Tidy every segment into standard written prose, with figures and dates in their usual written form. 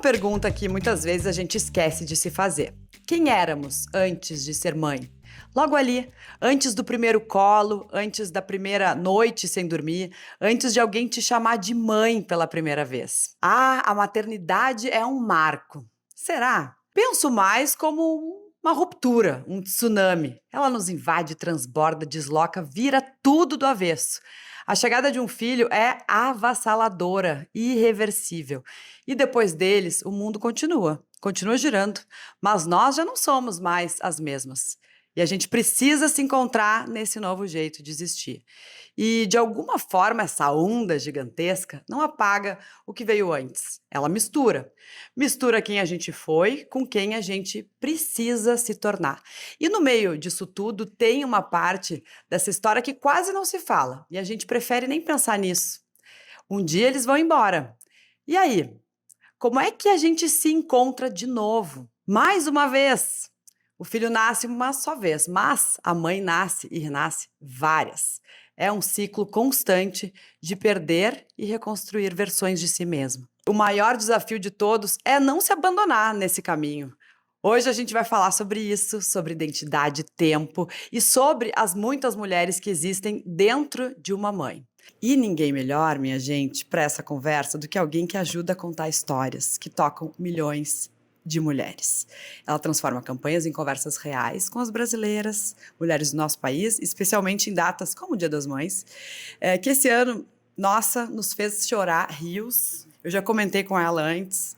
pergunta que muitas vezes a gente esquece de se fazer. Quem éramos antes de ser mãe? Logo ali, antes do primeiro colo, antes da primeira noite sem dormir, antes de alguém te chamar de mãe pela primeira vez. Ah, a maternidade é um marco. Será? Penso mais como uma ruptura, um tsunami. Ela nos invade, transborda, desloca, vira tudo do avesso. A chegada de um filho é avassaladora, irreversível. E depois deles, o mundo continua girando, mas nós já não somos mais as mesmas. E a gente precisa se encontrar nesse novo jeito de existir. E, de alguma forma, essa onda gigantesca não apaga o que veio antes. Ela mistura. Mistura quem a gente foi com quem a gente precisa se tornar. E no meio disso tudo tem uma parte dessa história que quase não se fala. E a gente prefere nem pensar nisso. Um dia eles vão embora. E aí? Como é que a gente se encontra de novo? Mais uma vez? O filho nasce uma só vez, mas a mãe nasce e renasce várias. É um ciclo constante de perder e reconstruir versões de si mesmo. O maior desafio de todos é não se abandonar nesse caminho. Hoje a gente vai falar sobre isso, sobre identidade, tempo e sobre as muitas mulheres que existem dentro de uma mãe. E ninguém melhor, minha gente, para essa conversa do que alguém que ajuda a contar histórias que tocam milhões de mulheres. Ela transforma campanhas em conversas reais com as brasileiras, mulheres do nosso país, especialmente em datas como o Dia das Mães, que esse ano, nossa, nos fez chorar rios. Eu já comentei com ela antes.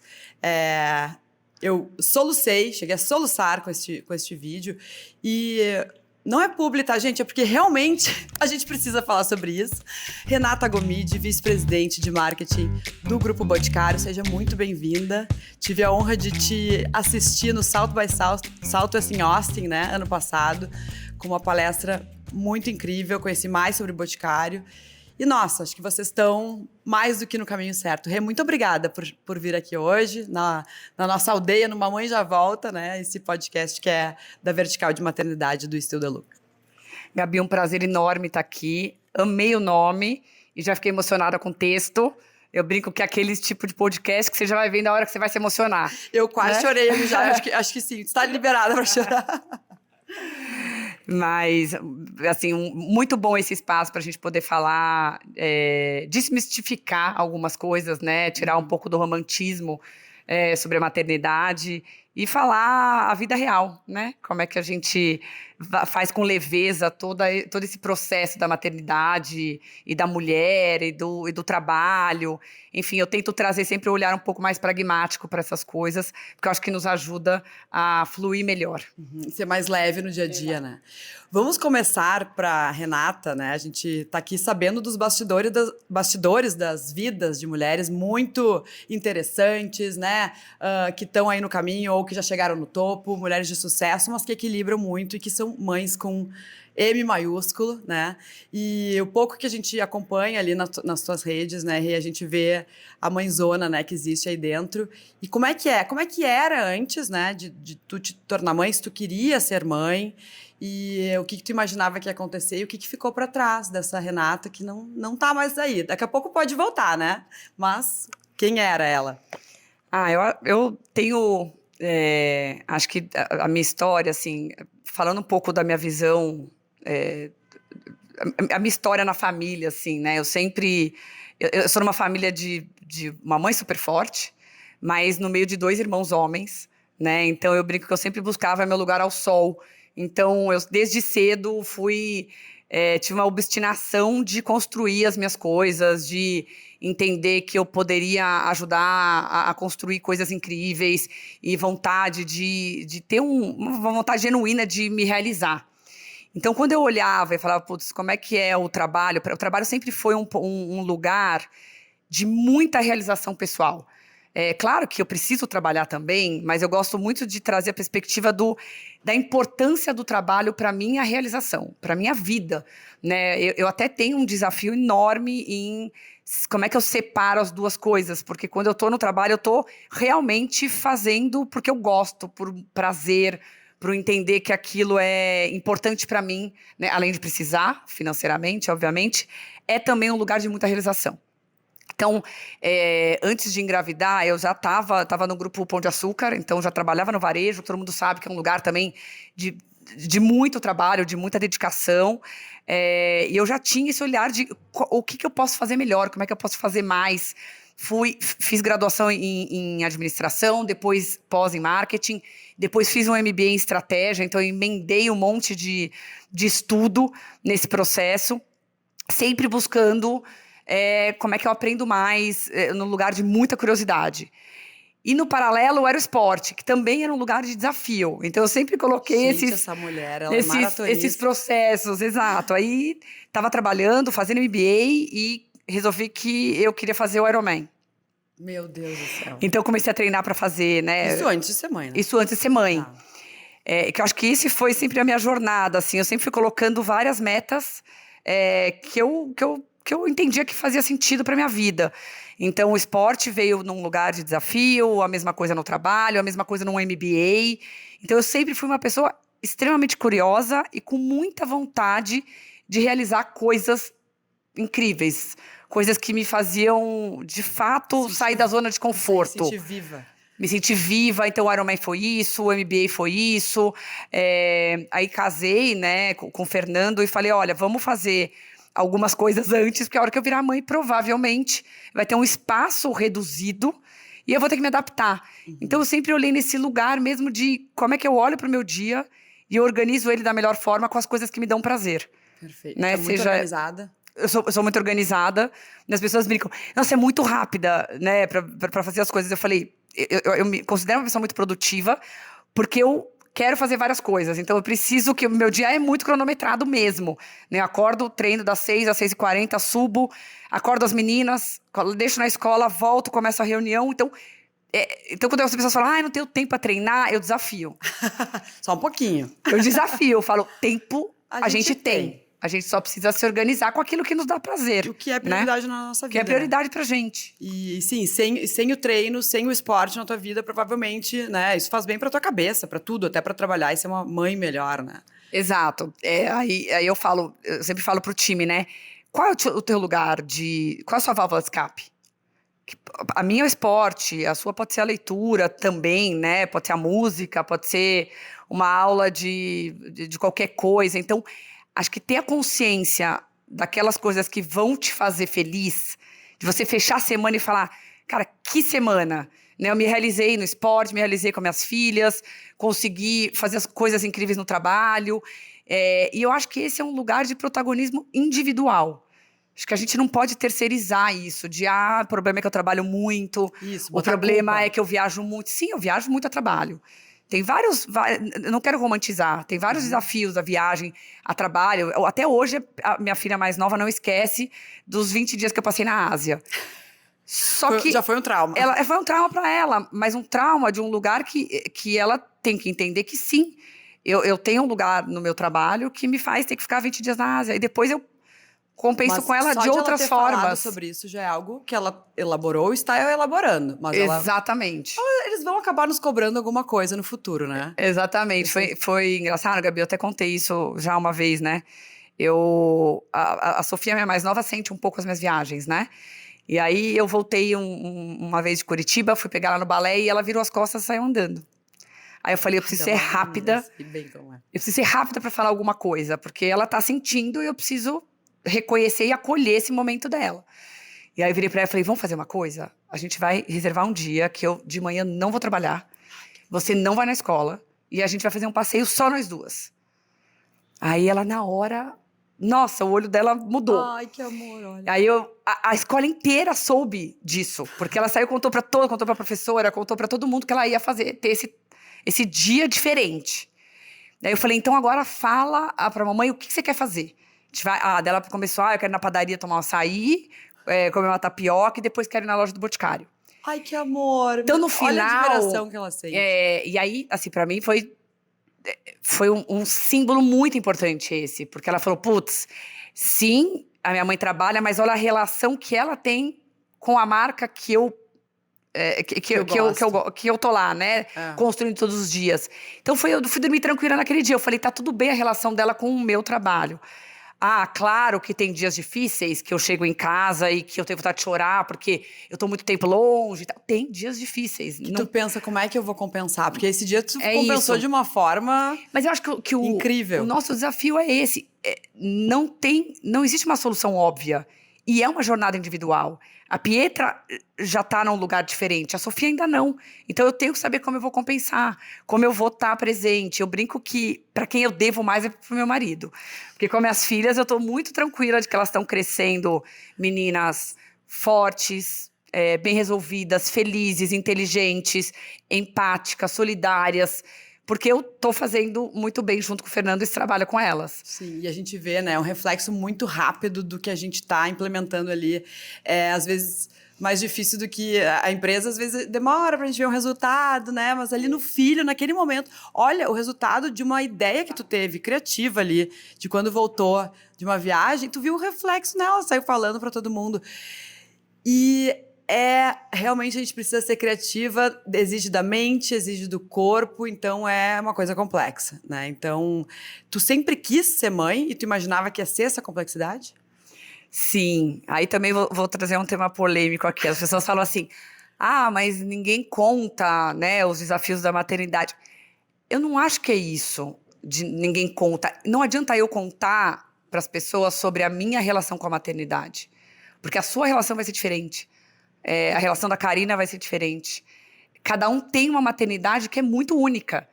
Eu solucei, cheguei a soluçar com este vídeo e não é publi, tá, gente? É porque realmente a gente precisa falar sobre isso. Renata Gomide, vice-presidente de marketing do Grupo Boticário, seja muito bem-vinda. Tive a honra de te assistir no South by Southwest em Austin, né, ano passado, com uma palestra muito incrível, conheci mais sobre o Boticário. E, nossa, acho que vocês estão mais do que no caminho certo. Rê, muito obrigada por vir aqui hoje, na nossa aldeia, no Mamãe Já Volta, né? Esse podcast que é da Vertical de Maternidade do Still the Look. Gabi, um prazer enorme estar aqui. Amei o nome e já fiquei emocionada com o texto. Eu brinco que é aquele tipo de podcast que você já vai ver na hora que você vai se emocionar. Eu quase chorei já, acho que sim. Está liberada para chorar. Mas, assim, muito bom esse espaço para a gente poder falar, desmistificar algumas coisas, né? Tirar um pouco do romantismo sobre a maternidade e falar a vida real, né? Como é que a gente faz com leveza todo esse processo da maternidade e da mulher e do trabalho. Enfim, eu tento trazer sempre um olhar um pouco mais pragmático para essas coisas, porque eu acho que nos ajuda a fluir melhor. Ser mais leve no dia a dia, né? Vamos começar para Renata, né? A gente está aqui sabendo dos bastidores das vidas de mulheres muito interessantes, né? Que estão aí no caminho ou que já chegaram no topo, mulheres de sucesso, mas que equilibram muito e que são mães com M maiúsculo, né? E o pouco que a gente acompanha ali nas tuas redes, né, Rê, a gente vê a mãezona, né, que existe aí dentro. E como é que era antes, né, de tu te tornar mãe, se tu queria ser mãe, e o que tu imaginava que ia acontecer e o que ficou para trás dessa Renata que não tá mais aí. Daqui a pouco pode voltar, né? Mas quem era ela? Eu tenho, acho que a minha história, assim, falando um pouco da minha visão, a minha história na família, assim, né? Eu sou numa família de uma mãe super forte, mas no meio de 2 irmãos homens, né? Então eu brinco que eu sempre buscava meu lugar ao sol. Então eu desde cedo tive uma obstinação de construir as minhas coisas, de entender que eu poderia ajudar a construir coisas incríveis e vontade de ter uma vontade genuína de me realizar. Então, quando eu olhava e falava, putz, como é que é o trabalho? O trabalho sempre foi um lugar de muita realização pessoal. É claro que eu preciso trabalhar também, mas eu gosto muito de trazer a perspectiva da importância do trabalho para a minha realização, para a minha vida, né? Eu até tenho um desafio enorme em como é que eu separo as duas coisas, porque quando eu estou no trabalho, eu estou realmente fazendo porque eu gosto, por prazer, para entender que aquilo é importante para mim, né? Além de precisar financeiramente, obviamente, é também um lugar de muita realização. Então, antes de engravidar, eu já tava no grupo Pão de Açúcar, então já trabalhava no varejo, todo mundo sabe que é um lugar também de muito trabalho, de muita dedicação, e eu já tinha esse olhar de o que eu posso fazer melhor, como é que eu posso fazer mais. Fiz graduação em administração, depois pós em marketing, depois fiz um MBA em estratégia, então eu emendei um monte de estudo nesse processo, sempre buscando como é que eu aprendo mais, no lugar de muita curiosidade. E no paralelo era o esporte, que também era um lugar de desafio. Então eu sempre coloquei Essa mulher, ela é maratonista. esses processos, exato. Aí estava trabalhando, fazendo MBA e resolvi que eu queria fazer o Ironman. Meu Deus do céu. Então eu comecei a treinar para fazer, né? Isso antes de ser mãe, né? Isso antes de ser mãe. Ah. Que eu acho que isso foi sempre a minha jornada, assim. Eu sempre fui colocando várias metas que eu entendia que fazia sentido para minha vida. Então, o esporte veio num lugar de desafio, a mesma coisa no trabalho, a mesma coisa no MBA. Então, eu sempre fui uma pessoa extremamente curiosa e com muita vontade de realizar coisas incríveis. Coisas que me faziam, de fato, sair da zona de conforto. Me sentir viva. Me senti viva, então o Ironman foi isso, o MBA foi isso. Aí casei, né, com o Fernando e falei, olha, vamos fazer algumas coisas antes, porque a hora que eu virar mãe, provavelmente vai ter um espaço reduzido e eu vou ter que me adaptar. Então eu sempre olhei nesse lugar mesmo de como é que eu olho para o meu dia e eu organizo ele da melhor forma com as coisas que me dão prazer. Perfeito. Né? É muito organizada. Eu sou muito organizada, e as pessoas brincam, nossa, é muito rápida, né, pra fazer as coisas. Eu falei, eu me considero uma pessoa muito produtiva, porque eu quero fazer várias coisas. Então, eu preciso que o meu dia é muito cronometrado mesmo. Né? Eu acordo, treino das 6 às 6h40, subo, acordo as meninas, deixo na escola, volto, começo a reunião. Então quando as pessoas falam, não tenho tempo para treinar, eu desafio. Só um pouquinho. Eu desafio, eu falo, tempo a gente tem. A gente só precisa se organizar com aquilo que nos dá prazer. O que é prioridade na nossa vida. Que é prioridade pra gente. E sim, sem o treino, sem o esporte na tua vida, provavelmente, né? Isso faz bem pra tua cabeça, pra tudo, até pra trabalhar e ser uma mãe melhor, né? Exato. Aí eu sempre falo pro time, né? Qual é o teu lugar qual é a sua válvula de escape? A minha é o esporte, a sua pode ser a leitura também, né? Pode ser a música, pode ser uma aula de qualquer coisa. Então, acho que ter a consciência daquelas coisas que vão te fazer feliz, de você fechar a semana e falar, cara, que semana, né? Eu me realizei no esporte, me realizei com minhas filhas, consegui fazer as coisas incríveis no trabalho. E eu acho que esse é um lugar de protagonismo individual. Acho que a gente não pode terceirizar isso, o problema é que eu trabalho muito, Isso, o problema é que eu viajo muito. Sim, eu viajo muito a trabalho. Tem vários, eu não quero romantizar, tem vários desafios a viagem, a trabalho. Até hoje, a minha filha mais nova não esquece dos 20 dias que eu passei na Ásia. Já foi um trauma. Foi um trauma para ela, mas um trauma de um lugar que ela tem que entender que sim, eu tenho um lugar no meu trabalho que me faz ter que ficar 20 dias na Ásia. E depois eu compenso com ela de outras formas. Sobre isso já é algo que ela elaborou e está elaborando. Mas exatamente. Eles vão acabar nos cobrando alguma coisa no futuro, né? Exatamente. Foi engraçado, Gabi, eu até contei isso já uma vez, né? A Sofia, minha mais nova, sente um pouco as minhas viagens, né? E aí eu voltei uma vez de Curitiba, fui pegar ela no balé e ela virou as costas e saiu andando. Aí eu falei, eu preciso ser rápida. Eu preciso ser rápida para falar alguma coisa, porque ela tá sentindo e eu preciso reconhecer e acolher esse momento dela. E aí eu virei pra ela e falei, vamos fazer uma coisa? A gente vai reservar um dia que eu de manhã não vou trabalhar, você não vai na escola e a gente vai fazer um passeio só nós duas. Aí ela na hora, nossa, o olho dela mudou. Ai, que amor, olha. Aí a escola inteira soube disso, porque ela saiu, contou pra professora, contou pra todo mundo que ela ia ter esse dia diferente. Daí eu falei, então agora fala pra mamãe o que você quer fazer. Daí ela começou, eu quero ir na padaria tomar um açaí, comer uma tapioca e depois quero ir na loja do Boticário. Ai, que amor. Então, no final... Olha a admiração que ela sente. E aí, assim, pra mim foi um símbolo muito importante esse. Porque ela falou, putz, sim, a minha mãe trabalha, mas olha a relação que ela tem com a marca que eu tô lá, né? Construindo todos os dias. Então, eu fui dormir tranquila naquele dia. Eu falei, tá tudo bem a relação dela com o meu trabalho. Ah, claro que tem dias difíceis, que eu chego em casa e que eu tenho vontade de chorar porque eu tô muito tempo longe e tal. Tem dias difíceis. Que Não, tu pensa, como é que eu vou compensar? Porque esse dia tu é compensou isso. de uma forma Mas eu acho que o incrível. nosso desafio é esse. Não existe uma solução óbvia. E é uma jornada individual. A Pietra já está num lugar diferente, a Sofia ainda não. Então eu tenho que saber como eu vou compensar, como eu vou estar presente. Eu brinco que para quem eu devo mais é pro meu marido. Porque com as minhas filhas eu estou muito tranquila de que elas estão crescendo, meninas fortes, bem resolvidas, felizes, inteligentes, empáticas, solidárias. Porque eu tô fazendo muito bem junto com o Fernando esse trabalho com elas. Sim, e a gente vê, né, um reflexo muito rápido do que a gente está implementando ali. É, às vezes, mais difícil do que a empresa, às vezes demora para a gente ver um resultado, né? Mas ali no filho, naquele momento, olha o resultado de uma ideia que tu teve, criativa ali, de quando voltou de uma viagem, tu viu o reflexo nela, saiu falando para todo mundo. E realmente a gente precisa ser criativa, exige da mente, exige do corpo, então é uma coisa complexa, né? Então, tu sempre quis ser mãe e tu imaginava que ia ser essa complexidade? Sim, aí também vou trazer um tema polêmico aqui. As pessoas falam assim: ah, mas ninguém conta, né, os desafios da maternidade. Eu não acho que é isso, de ninguém conta. Não adianta eu contar para as pessoas sobre a minha relação com a maternidade, porque a sua relação vai ser diferente. A relação da Karina vai ser diferente. Cada um tem uma maternidade que é muito única.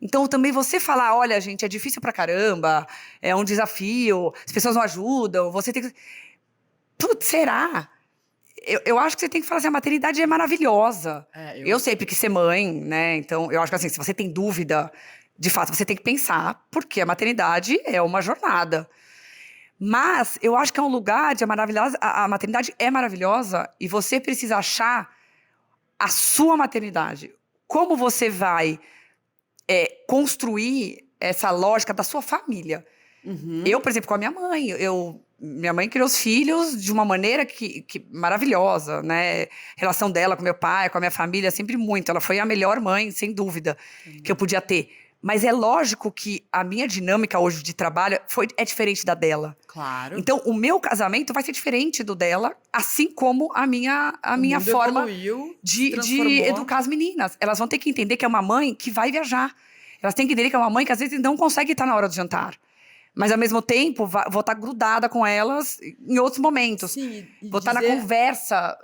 Então, também você falar, olha, gente, é difícil pra caramba, é um desafio, as pessoas não ajudam, você tem que... Putz, será? Eu acho que você tem que falar assim, a maternidade é maravilhosa. Eu sei, porque ser mãe, né? Então, eu acho que assim, se você tem dúvida, de fato, você tem que pensar, porque a maternidade é uma jornada. Mas eu acho que é um lugar de maravilhosa. A maternidade é maravilhosa e você precisa achar a sua maternidade. Como você vai construir essa lógica da sua família? Eu, por exemplo, com a minha mãe, minha mãe criou os filhos de uma maneira que maravilhosa, né? A relação dela com meu pai, com a minha família, sempre muito. Ela foi a melhor mãe, sem dúvida, que eu podia ter. Mas é lógico que a minha dinâmica hoje de trabalho é diferente da dela. Claro. Então, o meu casamento vai ser diferente do dela, assim como a minha mundo forma evoluiu, se de transformou. educar as meninas. Elas vão ter que entender que é uma mãe que vai viajar. Elas têm que entender que é uma mãe que às vezes não consegue estar na hora do jantar. Mas, ao mesmo tempo, vou estar grudada com elas em outros momentos. Sim, e vou estar na dizer- conversa.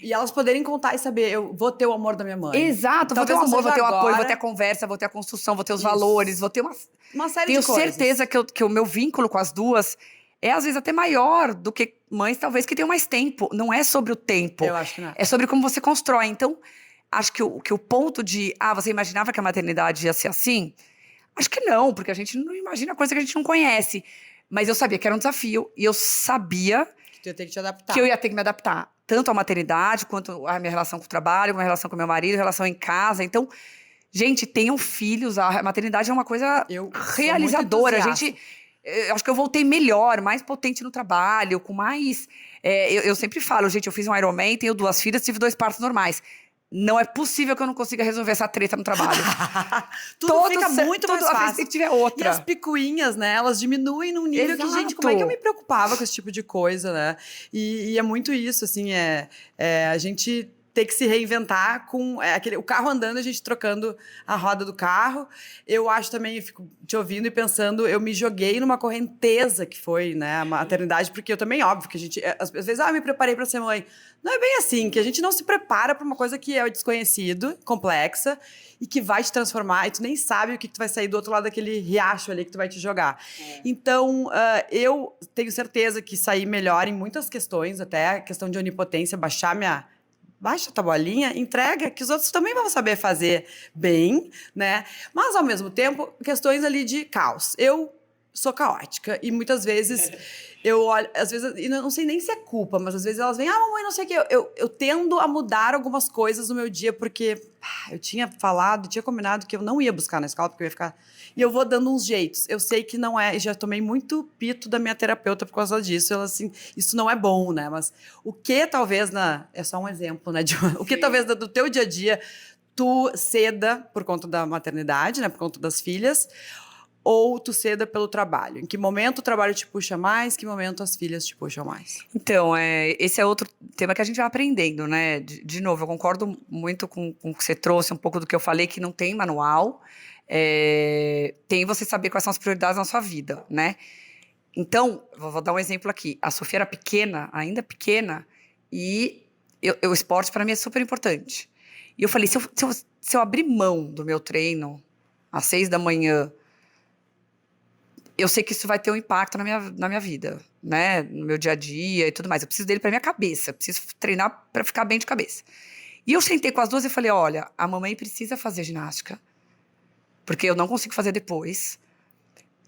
E elas poderem contar e saber, eu vou ter o amor da minha mãe. Exato, vou ter Talvez o não amor, vou seja ter o apoio, agora. vou ter a conversa, vou ter a construção, vou ter os Isso. valores, vou ter Uma série Tenho de coisas. certeza que o meu vínculo com as duas é, às vezes, até maior do que mães, talvez, que tenham mais tempo. Não é sobre o tempo. Eu acho que não. É sobre como você constrói. Então, acho que o ponto de... Ah, você imaginava que a maternidade ia ser assim? Acho que não, porque a gente não imagina coisa que a gente não conhece. Mas eu sabia que era um desafio. E eu sabia Que tu ia ter que te adaptar. que eu ia ter que me adaptar. Tanto à maternidade, quanto à minha relação com o trabalho, com a minha relação com meu marido, a relação em casa. Então, gente, tenham filhos. A maternidade é uma coisa Eu sou realizadora. muito A gente... Acho que eu voltei melhor, mais potente no trabalho, com mais... eu sempre falo, gente, eu fiz um Ironman, tenho 2 filhas, tive 2 partos normais. Não é possível que eu não consiga resolver essa treta no trabalho. Tudo fica muito mais A vez fácil. que tiver outra. E as picuinhas, né? Elas diminuem num nível que, gente, como é que eu me preocupava com esse tipo de coisa, né? E é muito isso, assim, a gente ter que se reinventar com o carro andando, a gente trocando a roda do carro. Eu acho também, eu fico te ouvindo e pensando, eu me joguei numa correnteza que foi, né, a maternidade, porque eu também, óbvio, que a gente, às vezes, me preparei para ser mãe. Não é bem assim, que a gente não se prepara para uma coisa que é o desconhecido, complexa, e que vai te transformar, e tu nem sabe o que tu vai sair do outro lado daquele riacho ali que tu vai te jogar. Então, eu tenho certeza que saí melhor em muitas questões, até a questão de onipotência, baixa a tua bolinha, entrega, que os outros também vão saber fazer bem, né? Mas, ao mesmo tempo, questões ali de caos. Eu sou caótica e muitas vezes eu olho, às vezes, e não sei nem se é culpa, mas às vezes elas vêm, mamãe, não sei o quê. Eu tendo a mudar algumas coisas no meu dia, porque eu tinha combinado que eu não ia buscar na escola, porque eu ia ficar... E eu vou dando uns jeitos. Eu sei que não é... E já tomei muito pito da minha terapeuta por causa disso. Ela, assim, isso não é bom, né? Mas o que talvez... É só um exemplo, né? O que talvez do teu dia a dia tu ceda por conta da maternidade, né? Por conta das filhas. ou tu ceda pelo trabalho? Em que momento o trabalho te puxa mais, que momento as filhas te puxam mais? Então, esse é outro tema que a gente vai aprendendo, né? De novo, eu concordo muito com o que você trouxe, um pouco do que eu falei, que não tem manual. Tem você saber quais são as prioridades na sua vida, né? Então, vou dar um exemplo aqui. A Sofia era pequena, ainda pequena, e o esporte para mim é super importante. E eu falei, se eu abrir mão do meu treino às 6 da manhã, eu sei que isso vai ter um impacto na minha vida, né? No meu dia a dia e tudo mais. Eu preciso dele para minha cabeça, preciso treinar para ficar bem de cabeça. E eu sentei com as duas e falei, olha, a mamãe precisa fazer ginástica, porque eu não consigo fazer depois.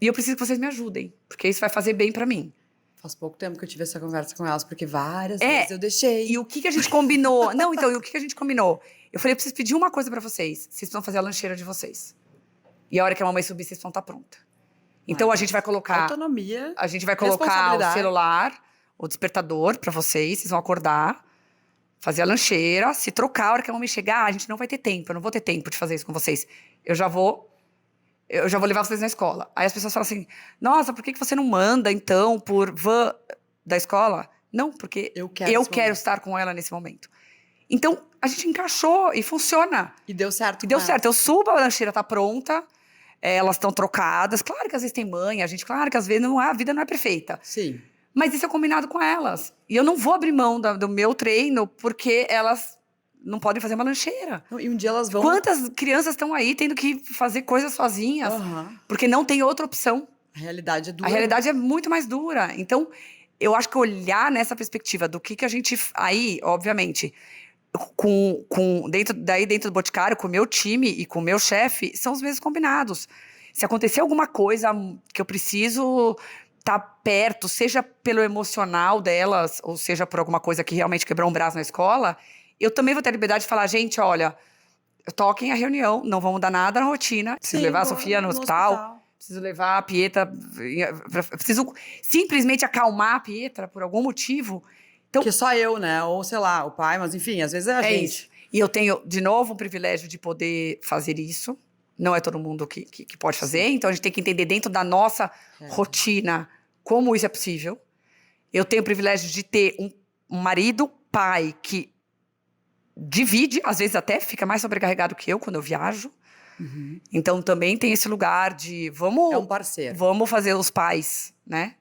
E eu preciso que vocês me ajudem, porque isso vai fazer bem para mim. Faz pouco tempo que eu tive essa conversa com elas, porque várias vezes eu deixei. E o que a gente combinou? Não, então, e o que a gente combinou? Eu falei, eu preciso pedir uma coisa para vocês. Vocês precisam fazer a lancheira de vocês. E a hora que a mamãe subir, vocês vão estar pronta. Então, a gente vai colocar... Autonomia. A gente vai colocar o celular, o despertador para vocês vão acordar, fazer a lancheira, se trocar, a hora que a mamãe chegar, a gente não vai ter tempo, eu não vou ter tempo de fazer isso com vocês. Eu já vou levar vocês na escola. Aí as pessoas falam assim, nossa, por que você não manda, então, por van da escola? Não, porque eu quero estar com ela nesse momento. Então, a gente encaixou e funciona. E deu certo. E deu certo. Eu subo, a lancheira tá pronta, elas estão trocadas. Claro que às vezes tem mãe, claro que às vezes a vida não é perfeita. Sim. Mas isso é combinado com elas. E eu não vou abrir mão do meu treino porque elas não podem fazer uma lancheira. E um dia elas vão... Quantas crianças estão aí tendo que fazer coisas sozinhas? Porque não tem outra opção. A realidade é dura. A realidade é muito mais dura. Então, eu acho que olhar nessa perspectiva do que a gente... Aí, obviamente, dentro do Boticário, com o meu time e com o meu chefe, são os mesmos combinados. Se acontecer alguma coisa que eu preciso estar perto, seja pelo emocional delas, ou seja por alguma coisa que realmente quebrou um braço na escola, eu também vou ter a liberdade de falar, gente, olha, toquem a reunião, não vão mudar nada na rotina. Preciso levar a Sofia no hospital. Preciso levar a Pietra, preciso simplesmente acalmar a Pietra por algum motivo. Então, que só eu, né? Ou, sei lá, o pai, mas enfim, às vezes é a gente. Isso. E eu tenho, de novo, o privilégio de poder fazer isso. Não é todo mundo que pode fazer, então a gente tem que entender dentro da nossa rotina como isso é possível. Eu tenho o privilégio de ter um marido, pai, que divide, às vezes até fica mais sobrecarregado que eu quando eu viajo. Uhum. Então também tem esse lugar de vamos... É um parceiro. Vamos fazer os pais, né?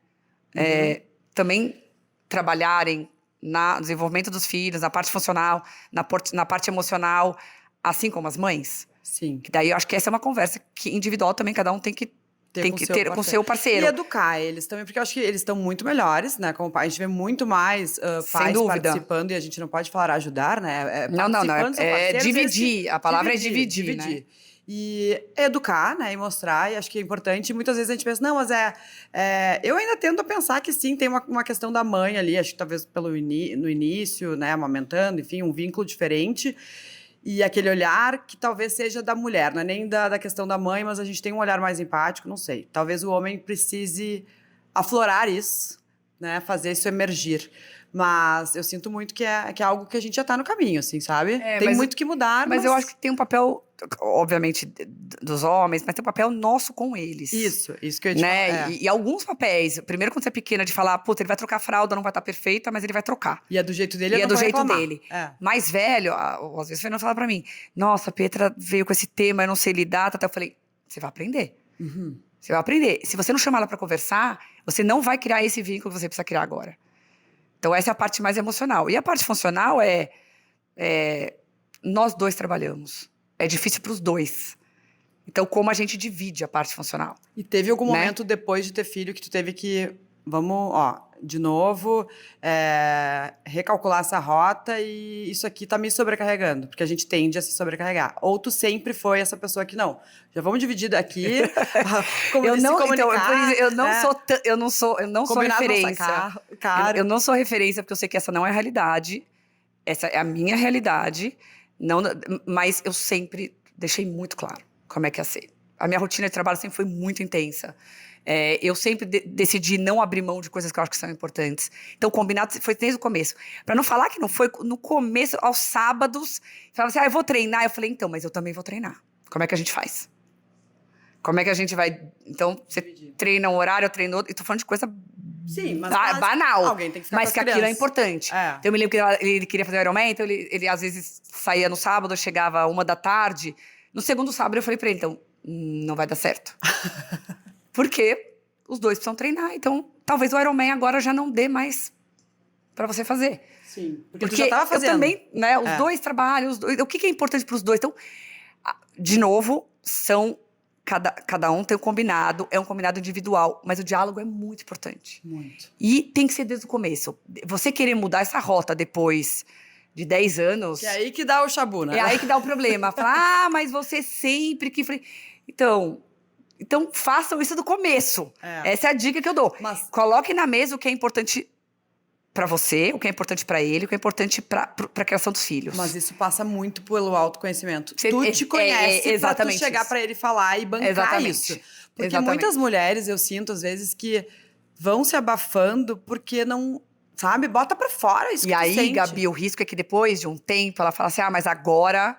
Uhum. Também trabalharem no desenvolvimento dos filhos, na parte funcional, na parte emocional, assim como as mães. Sim. Que daí eu acho que essa é uma conversa que individual também cada um tem que ter com o seu parceiro. E educar eles também, porque eu acho que eles estão muito melhores, né? Como pai, a gente vê muito mais pais participando, e a gente não pode falar ajudar, né? Não. É dividir. A palavra é dividir, né? E educar, né? E mostrar, e acho que é importante. E muitas vezes a gente pensa, não, mas eu ainda tendo a pensar que sim, tem uma questão da mãe ali, acho que talvez no início, né? Amamentando, enfim, um vínculo diferente. E aquele olhar que talvez seja da mulher, não é nem da questão da mãe, mas a gente tem um olhar mais empático, não sei. Talvez o homem precise aflorar isso, né? Fazer isso emergir. Mas eu sinto muito que é algo que a gente já está no caminho, assim, sabe? Tem muito que mudar, mas eu acho que tem um papel, obviamente, dos homens, mas tem um papel nosso com eles. Isso que eu ia te falar. E alguns papéis, primeiro quando você é pequena, de falar, puta, ele vai trocar a fralda, não vai estar perfeita, mas ele vai trocar. E é do jeito dele, e é do jeito dele. É. Mais velho, às vezes o Fernando fala pra mim, nossa, a Pietra veio com esse tema, eu não sei lidar, até eu falei, você vai aprender. Uhum. Você vai aprender. Se você não chamar ela pra conversar, você não vai criar esse vínculo que você precisa criar agora. Então, essa é a parte mais emocional. E a parte funcional nós dois trabalhamos. É difícil para os dois. Então, como a gente divide a parte funcional? E teve algum momento depois de ter filho que tu teve que, de novo, recalcular essa rota e isso aqui tá me sobrecarregando, porque a gente tende a se sobrecarregar. Ou tu sempre foi essa pessoa que não, já vamos dividir aqui, eu não sou referência. Eu não sou referência porque eu sei que essa não é a realidade, essa é a minha realidade, mas eu sempre deixei muito claro como é que ia ser. A minha rotina de trabalho sempre foi muito intensa. Eu sempre decidi não abrir mão de coisas que eu acho que são importantes. Então, o combinado foi desde o começo. Para não falar que não foi, no começo, aos sábados, falava assim, eu vou treinar. Eu falei, então, mas eu também vou treinar. Como é que a gente faz? Como é que a gente vai... Então, você treina um horário, eu treino outro. E tô falando de coisa Sim, mas banal. alguém tem que ficar mas com que as aquilo é crianças. importante. É. Então, eu me lembro que ele queria fazer o Ironman, então ele às vezes saía no sábado, chegava 1 da tarde. No segundo sábado, eu falei pra ele, então, não vai dar certo. Porque os dois precisam treinar. Então, talvez o Ironman agora já não dê mais pra você fazer. Sim, porque tu Porque já tava fazendo. eu também, né? Os É. dois trabalham, o que é importante pros dois? Então, de novo, cada um tem um combinado, é um combinado individual, mas o diálogo é muito importante. Muito. E tem que ser desde o começo. Você querer mudar essa rota depois de 10 anos... Que é aí que dá o chabu, né? É aí que dá o problema. Falar, mas você sempre que... Então, façam isso do começo. É. Essa é a dica que eu dou. Mas- Coloque na mesa o que é importante pra você, o que é importante pra ele, o que é importante pra criação dos filhos. Mas isso passa muito pelo autoconhecimento. Você- Tu te conhece pra tu exatamente chegar isso. pra ele falar e bancar Exatamente. isso. Porque Exatamente. muitas mulheres, eu sinto às vezes, que vão se abafando porque não... Sabe? Bota pra fora isso E que tu aí, sente. Gabi, o risco é que depois de um tempo ela fala assim: mas agora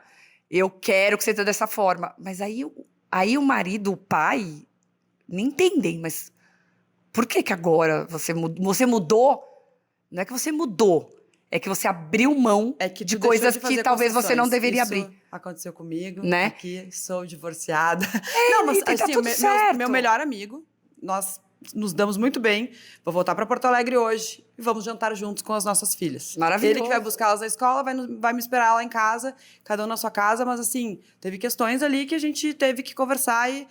eu quero que seja dessa forma. Mas aí o marido, o pai, nem entendem, mas por que agora você mudou? Não é que você mudou, é que você abriu mão É que tu de deixou coisas de fazer que talvez você não concessões. deveria Isso abrir. aconteceu comigo, Né? aqui, sou divorciada. Não, mas e tá assim, tudo certo. meu melhor amigo, nós nos damos muito bem. Vou voltar pra Porto Alegre hoje e vamos jantar juntos com as nossas filhas. Maravilhoso. Ele que vai buscá-las na escola, vai me esperar lá em casa, cada um na sua casa, mas assim, teve questões ali que a gente teve que conversar e,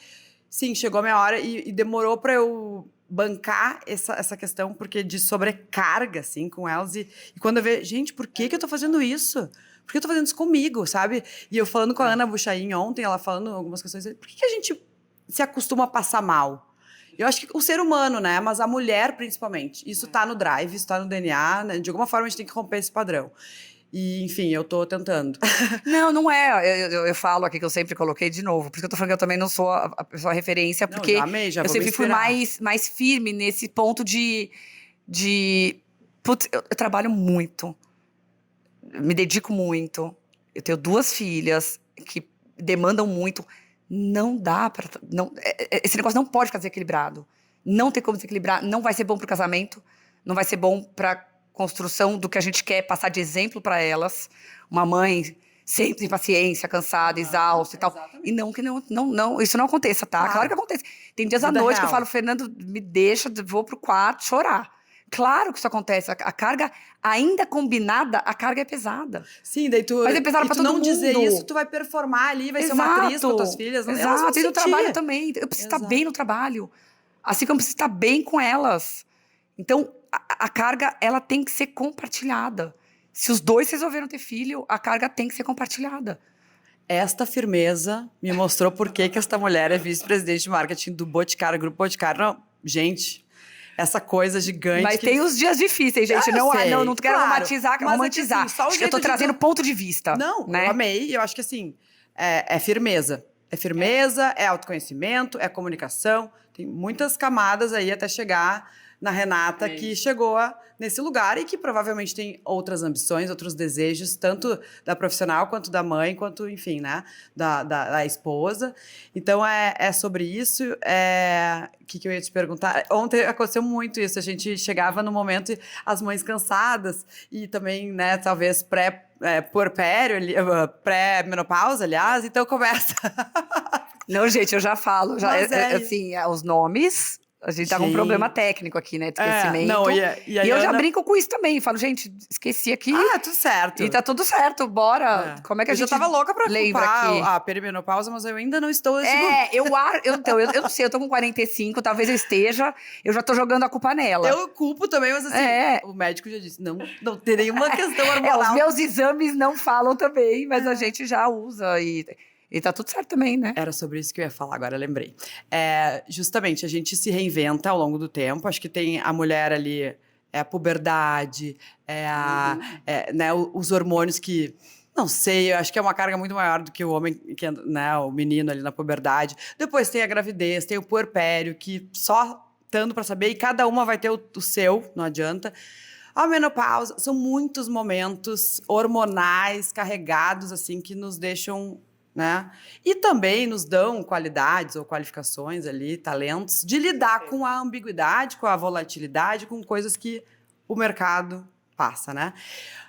sim, chegou a minha hora e demorou pra eu bancar essa questão, porque de sobrecarga, assim, com elas. E quando eu vejo, gente, por que eu tô fazendo isso? Por que eu tô fazendo isso comigo, sabe? E eu falando com a Ana Buchain ontem, ela falando algumas questões, por que a gente se acostuma a passar mal? Eu acho que o ser humano, né? Mas a mulher, principalmente. Isso tá no drive, isso tá no DNA, né? De alguma forma a gente tem que romper esse padrão. E, enfim, eu tô tentando. Não é. Eu falo aqui que eu sempre coloquei de novo. Por isso que eu tô falando que eu também não sou a pessoa referência, Não, porque já amei, já eu vou me sempre fui inspirar. mais firme nesse ponto de putz, eu trabalho muito, me dedico muito. Eu tenho 2 filhas que demandam muito. Não dá pra. Esse negócio não pode ficar desequilibrado. Não tem como desequilibrar. Não vai ser bom pro casamento. Não vai ser bom pra construção do que a gente quer passar de exemplo pra elas. Uma mãe sempre sem paciência, cansada, exausta e tal. Exatamente. E não que não, isso não aconteça, tá? Claro que acontece. Tem dias à Vida noite que eu real. falo, Fernando, me deixa, vou pro quarto chorar. Claro que isso acontece. A carga, ainda combinada, a carga é pesada. Sim, daí tu. Mas é pesado e pra tu todo não dizer mundo. isso, tu vai performar ali, vai ser uma atriz com as tuas filhas. Elas vão Exato, e no sentir. trabalho também. Eu preciso estar Exato. bem no trabalho. Assim como eu preciso estar bem com elas. Então, a carga, ela tem que ser compartilhada. Se os dois resolveram ter filho, a carga tem que ser compartilhada. Esta firmeza me mostrou por que esta mulher é vice-presidente de marketing do Boticário, Grupo Boticário. Não, gente, essa coisa gigante. Mas que... tem os dias difíceis, gente. Eu sei, Não quero claro. romantizar. Mas é que, assim, só o Eu jeito tô de trazendo tu- ponto de vista. Não, né? eu amei. E eu acho que, assim, é firmeza. É firmeza, é autoconhecimento, é comunicação. Tem muitas camadas aí até chegar na Renata, que chegou nesse lugar e que provavelmente tem outras ambições, outros desejos, tanto da profissional, quanto da mãe, quanto, enfim, né, da esposa. Então, é sobre isso. O que eu ia te perguntar? Ontem aconteceu muito isso. A gente chegava no momento, as mães cansadas e também, né, talvez puerpério, pré-menopausa, aliás, então começa. Não, gente, eu já falo. Mas Assim, os nomes... A gente tá com um problema técnico aqui, né? De esquecimento. Não, e aí e eu já Ana... brinco com isso também. Falo, gente, esqueci aqui. tudo certo. E tá tudo certo, bora. Como é que a eu gente já tava louca pra lembra culpar aqui? a perimenopausa, mas eu ainda não estou... Eu não sei, eu tô com 45, talvez eu esteja, eu já tô jogando a culpa nela. Eu culpo também, mas assim, o médico já disse, não tem nenhuma questão hormonal. Os meus exames não falam também, mas a gente já usa e tá tudo certo também, né? Era sobre isso que eu ia falar, agora eu lembrei. Justamente, a gente se reinventa ao longo do tempo. Acho que tem a mulher ali, a puberdade, né, os hormônios que... Não sei, eu acho que é uma carga muito maior do que o homem, né, o menino ali na puberdade. Depois tem a gravidez, tem o puerpério, que só dando para saber, e cada uma vai ter o seu, não adianta. A menopausa, são muitos momentos hormonais carregados, assim, que nos deixam né? E também nos dão qualidades ou qualificações ali, talentos, de lidar com a ambiguidade, com a volatilidade, com coisas que o mercado passa, né?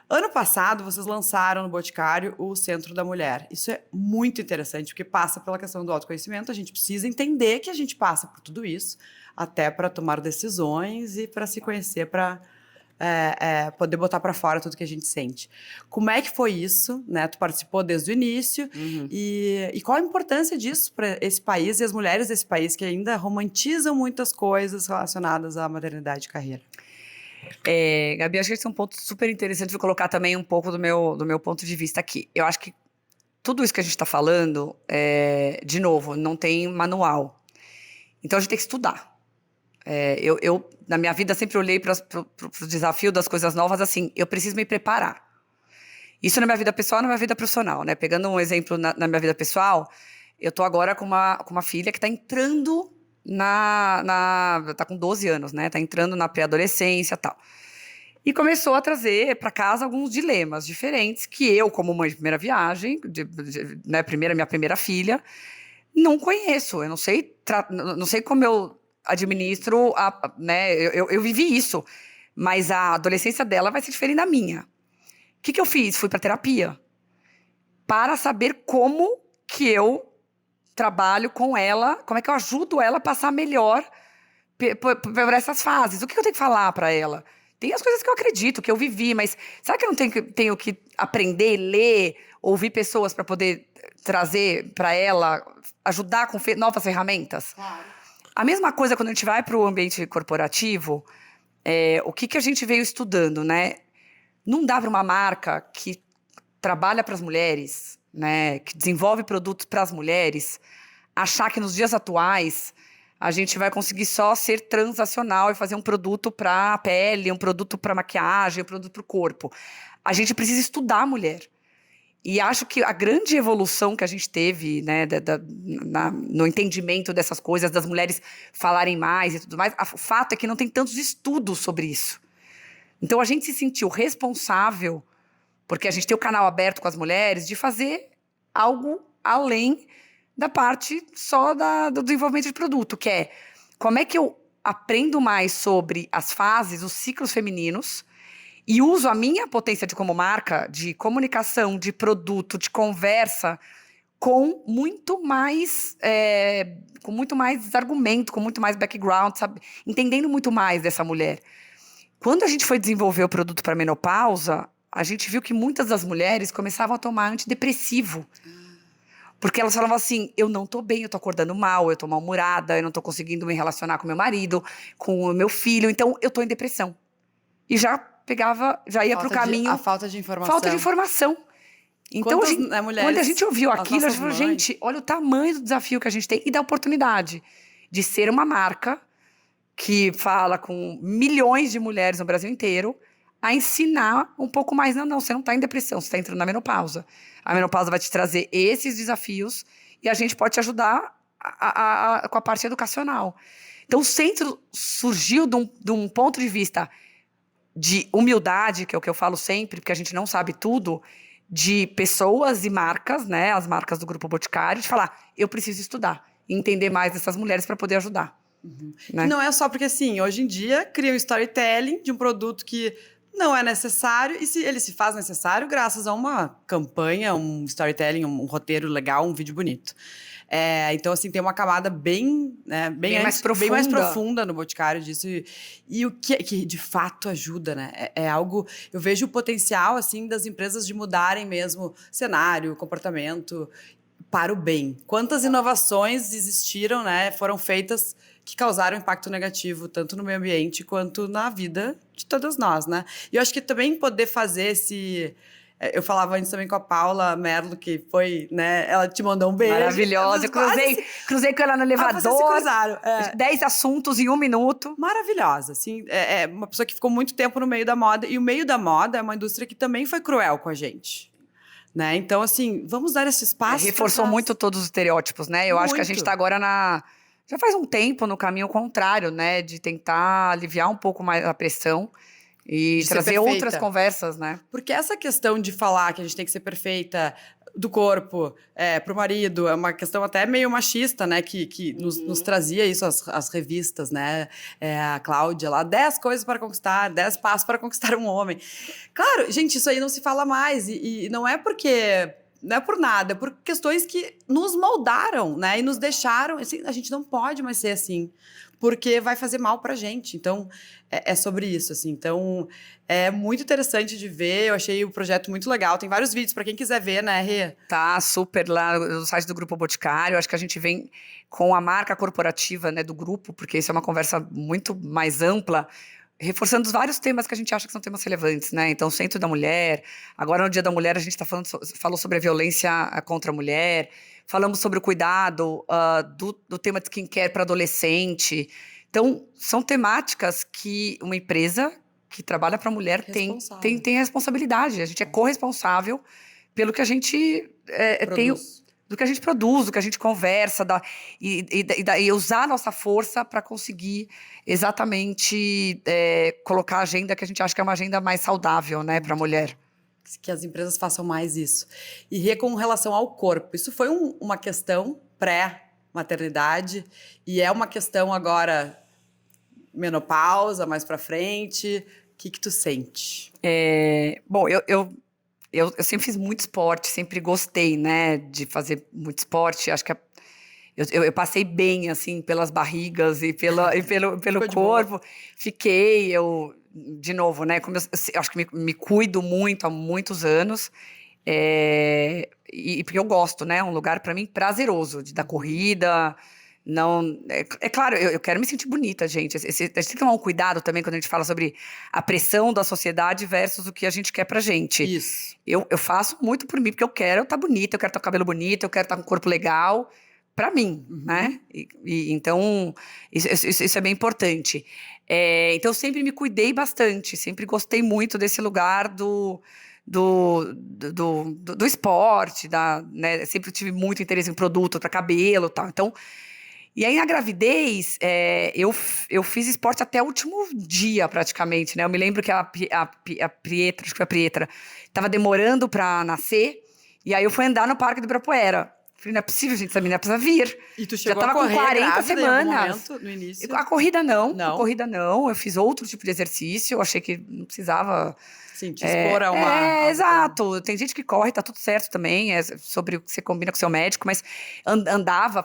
Ano passado, vocês lançaram no Boticário o Centro da Mulher. Isso é muito interessante, porque passa pela questão do autoconhecimento. A gente precisa entender que a gente passa por tudo isso, até para tomar decisões e para se conhecer, para poder botar para fora tudo que a gente sente. Como é que foi isso, né? Tu participou desde o início, e qual a importância disso para esse país e as mulheres desse país que ainda romantizam muitas coisas relacionadas à maternidade e carreira? Gabi, acho que esse é um ponto super interessante de colocar também um pouco do meu ponto de vista aqui. Eu acho que tudo isso que a gente está falando, de novo, não tem manual. Então a gente tem que estudar. Eu, na minha vida, sempre olhei para o desafio das coisas novas assim, eu preciso me preparar. Isso na minha vida pessoal e na minha vida profissional, né? Pegando um exemplo na minha vida pessoal, eu tô agora com uma filha que está entrando tá com 12 anos, né? Tá entrando na pré-adolescência e tal. E começou a trazer para casa alguns dilemas diferentes que eu, como mãe de primeira viagem, né, minha primeira filha, não conheço. Eu não sei como eu administro, né? Eu vivi isso, mas a adolescência dela vai ser diferente da minha. O que eu fiz? Fui para terapia para saber como que eu trabalho com ela, como é que eu ajudo ela a passar melhor por essas fases. O que eu tenho que falar para ela? Tem as coisas que eu acredito, que eu vivi, mas será que eu não tenho que aprender, ler, ouvir pessoas para poder trazer para ela, ajudar com novas ferramentas? Claro. A mesma coisa quando a gente vai para o ambiente corporativo, o que a gente veio estudando, né? Não dá para uma marca que trabalha para as mulheres, né, que desenvolve produtos para as mulheres, achar que nos dias atuais a gente vai conseguir só ser transacional e fazer um produto para a pele, um produto para maquiagem, um produto para o corpo. A gente precisa estudar a mulher. E acho que a grande evolução que a gente teve, né, no entendimento dessas coisas, das mulheres falarem mais e tudo mais, o fato é que não tem tantos estudos sobre isso. Então a gente se sentiu responsável, porque a gente tem o canal aberto com as mulheres, de fazer algo além da parte só do desenvolvimento de produto, que é como é que eu aprendo mais sobre as fases, os ciclos femininos, e uso a minha potência como marca, de comunicação, de produto, de conversa, com muito mais argumento, com muito mais background, sabe? Entendendo muito mais dessa mulher. Quando a gente foi desenvolver o produto para menopausa, a gente viu que muitas das mulheres começavam a tomar antidepressivo. Porque elas falavam assim, eu não tô bem, eu tô acordando mal, eu tô mal-humorada, eu não tô conseguindo me relacionar com meu marido, com o meu filho, então eu tô em depressão. E já ia pro caminho... A falta de informação. Falta de informação. Então, mulheres, quando a gente ouviu aquilo, a gente falou, mães, gente, olha o tamanho do desafio que a gente tem e da oportunidade de ser uma marca que fala com milhões de mulheres no Brasil inteiro, a ensinar um pouco mais. Não, você não está em depressão, você está entrando na menopausa. A menopausa vai te trazer esses desafios e a gente pode te ajudar com a parte educacional. Então, o centro surgiu de um ponto de vista de humildade, que é o que eu falo sempre, porque a gente não sabe tudo, de pessoas e marcas, né, as marcas do Grupo Boticário, de falar, eu preciso estudar e entender mais dessas mulheres para poder ajudar. Né? Não é só porque, assim, hoje em dia, cria um storytelling de um produto que não é necessário, e ele se faz necessário graças a uma campanha, um storytelling, um roteiro legal, um vídeo bonito. Então, assim, tem uma camada bem mais profunda no Boticário disso. E o que de fato ajuda, né? É algo... Eu vejo o potencial, assim, das empresas de mudarem mesmo cenário, comportamento para o bem. Quantas inovações existiram, né? Foram feitas que causaram impacto negativo, tanto no meio ambiente quanto na vida de todas nós, né? E eu acho que também poder fazer esse... Eu falava antes também com a Paula Merlo, que foi, né? Ela te mandou um beijo. Maravilhosa. Eu cruzei com ela no elevador. Vocês se cruzaram. 10 assuntos em 1 minuto. Maravilhosa, assim. É uma pessoa que ficou muito tempo no meio da moda. E o meio da moda é uma indústria que também foi cruel com a gente. Né? Então, assim, vamos dar esse espaço. Reforçou muito todos os estereótipos, né? Eu acho que a gente tá agora já faz um tempo no caminho contrário, né? De tentar aliviar um pouco mais a pressão e trazer outras conversas, né? Porque essa questão de falar que a gente tem que ser perfeita do corpo pro marido, é uma questão até meio machista, né, que nos trazia isso, as revistas, né, a Cláudia lá, 10 coisas para conquistar, 10 passos para conquistar um homem. Claro, gente, isso aí não se fala mais, e não é porque... Não é por nada, é por questões que nos moldaram, né, e nos deixaram, assim, a gente não pode mais ser assim, porque vai fazer mal pra gente, então, é sobre isso, assim, então, é muito interessante de ver, eu achei o projeto muito legal, tem vários vídeos pra quem quiser ver, né, Rê? Tá super lá no site do Grupo Boticário. Acho que a gente vem com a marca corporativa, né, do grupo, porque isso é uma conversa muito mais ampla, reforçando os vários temas que a gente acha que são temas relevantes, né? Então, Centro da Mulher. Agora, no Dia da Mulher, a gente falou sobre a violência contra a mulher. Falamos sobre o cuidado do tema de skincare para adolescente. Então, são temáticas que uma empresa que trabalha para a mulher tem responsabilidade. A gente é corresponsável pelo que a gente do que a gente produz, do que a gente conversa, e usar a nossa força para conseguir exatamente colocar a agenda que a gente acha que é uma agenda mais saudável, né, para a mulher. Que as empresas façam mais isso. E Rê, com relação ao corpo, isso foi uma questão pré-maternidade e é uma questão agora menopausa, mais para frente. O que tu sente? Bom, eu sempre fiz muito esporte, sempre gostei, né, de fazer muito esporte. Acho que eu passei bem, assim, pelas barrigas e pelo corpo. Fiquei, de novo, né, como eu acho que me cuido muito há muitos anos. E porque eu gosto, né, um lugar para mim prazeroso, da corrida. Não, claro, eu quero me sentir bonita, gente. A gente tem que tomar um cuidado também quando a gente fala sobre a pressão da sociedade versus o que a gente quer pra gente. Isso. Eu faço muito por mim, porque eu quero estar bonita, eu quero estar com o cabelo bonito, eu quero estar com o corpo legal, pra mim, né? Então, isso é bem importante. Então, eu sempre me cuidei bastante, sempre gostei muito desse lugar do esporte, né? Sempre tive muito interesse em produto para cabelo e tal. Então, e aí, na gravidez, eu fiz esporte até o último dia, praticamente, né? Eu me lembro que a Pietra, acho que foi a Pietra, estava demorando para nascer, e aí eu fui andar no Parque do Ibirapuera. Falei, não é possível, gente, essa menina precisa vir. E tu chegou Já tava a correr com 40 grávida semanas. Em algum momento, no início? A corrida não, Não? A corrida não. Eu fiz outro tipo de exercício, eu achei que não precisava... Sim, te expor a uma... exato. Tem gente que corre, tá tudo certo também, é sobre o que você combina com o seu médico, mas andava,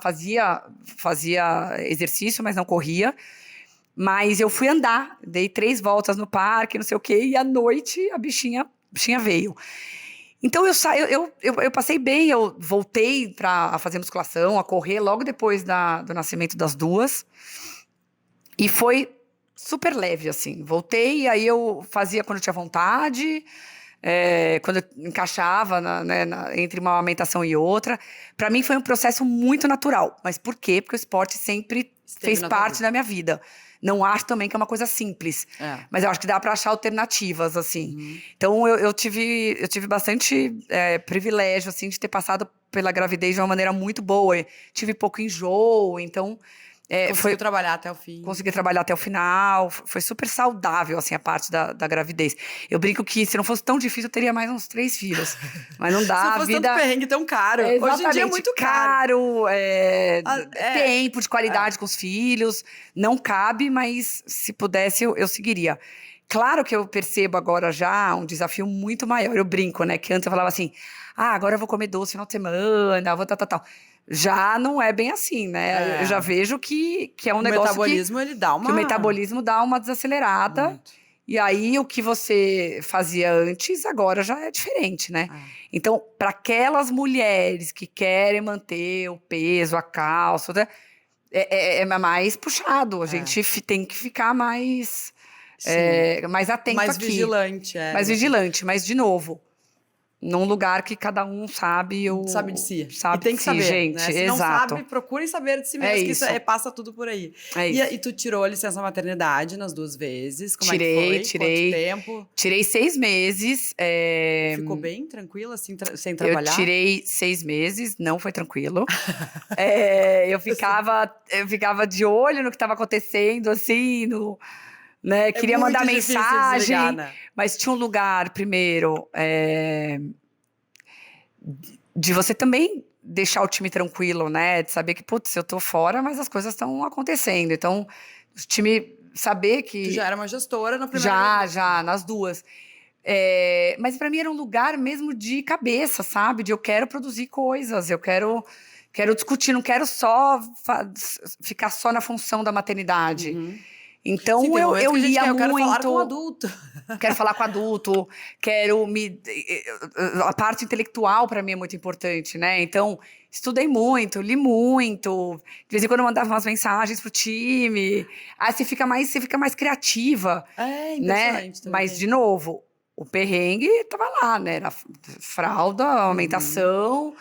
fazia exercício, mas não corria. Mas eu fui andar, dei 3 voltas no parque, não sei o quê, e à noite a bichinha veio. Então eu passei bem, eu voltei a fazer musculação, a correr logo depois do nascimento das duas. E foi super leve, assim. Voltei, e aí eu fazia quando eu tinha vontade, quando eu encaixava entre uma amamentação e outra. Para mim foi um processo muito natural. Mas por quê? Porque o esporte sempre fez parte da minha vida. Não acho também que é uma coisa simples. Mas eu acho que dá para achar alternativas, assim. Então, eu tive bastante privilégio, assim, de ter passado pela gravidez de uma maneira muito boa. Eu tive pouco enjoo, então... Conseguiu trabalhar até o fim. Consegui trabalhar até o final. Foi super saudável, assim, a parte da gravidez. Eu brinco que se não fosse tão difícil, eu teria mais uns 3 filhos. Mas não dá, se não fosse tanto perrengue tão caro. Hoje em dia é muito caro. Tempo de qualidade com os filhos. Não cabe, mas se pudesse, eu seguiria. Claro que eu percebo agora já um desafio muito maior. Eu brinco, né? Que antes eu falava assim, agora eu vou comer doce no final de semana, vou tal. Já não é bem assim, né? Eu já vejo que é um negócio metabolismo, ele dá uma... que o metabolismo dá uma desacelerada. Muito. E aí, o que você fazia antes, agora já é diferente, né? Então, para aquelas mulheres que querem manter o peso, a calça, né? É mais puxado. A gente tem que ficar mais atento mais aqui. Vigilante, mais vigilante, mas de novo... Num lugar que cada um sabe de si. Sabe e tem que saber, gente. Né? Se exato. não sabe, procurem saber de si mesmo, que isso passa tudo por aí. E tu tirou a licença maternidade nas 2 vezes? Como é que foi? Tirei. Quanto tempo? Tirei 6 meses. Ficou bem tranquila, assim, sem trabalhar? Eu tirei 6 meses, não foi tranquilo. Eu ficava de olho no que estava acontecendo, assim, né? Queria mandar mensagem, desligar, né? mas tinha um lugar, primeiro, de você também deixar o time tranquilo, né? De saber que, putz, eu tô fora, mas as coisas estão acontecendo. Então, o time saber que... Tu já era uma gestora na primeira... Já, nas duas. Mas para mim era um lugar mesmo de cabeça, sabe? De eu quero produzir coisas, eu quero discutir, não quero só ficar só na função da maternidade. Uhum. Então Sim, tem eu momentos que a gente lia quer, eu quero falar muito, com o adulto. quero falar com adulto, quero me. A parte intelectual para mim é muito importante, né? Então, estudei muito, li muito. De vez em quando eu mandava umas mensagens pro time. Aí você fica mais criativa, É né? impressionante também. Mas, de novo, o perrengue tava lá, né? Era fralda, amamentação, o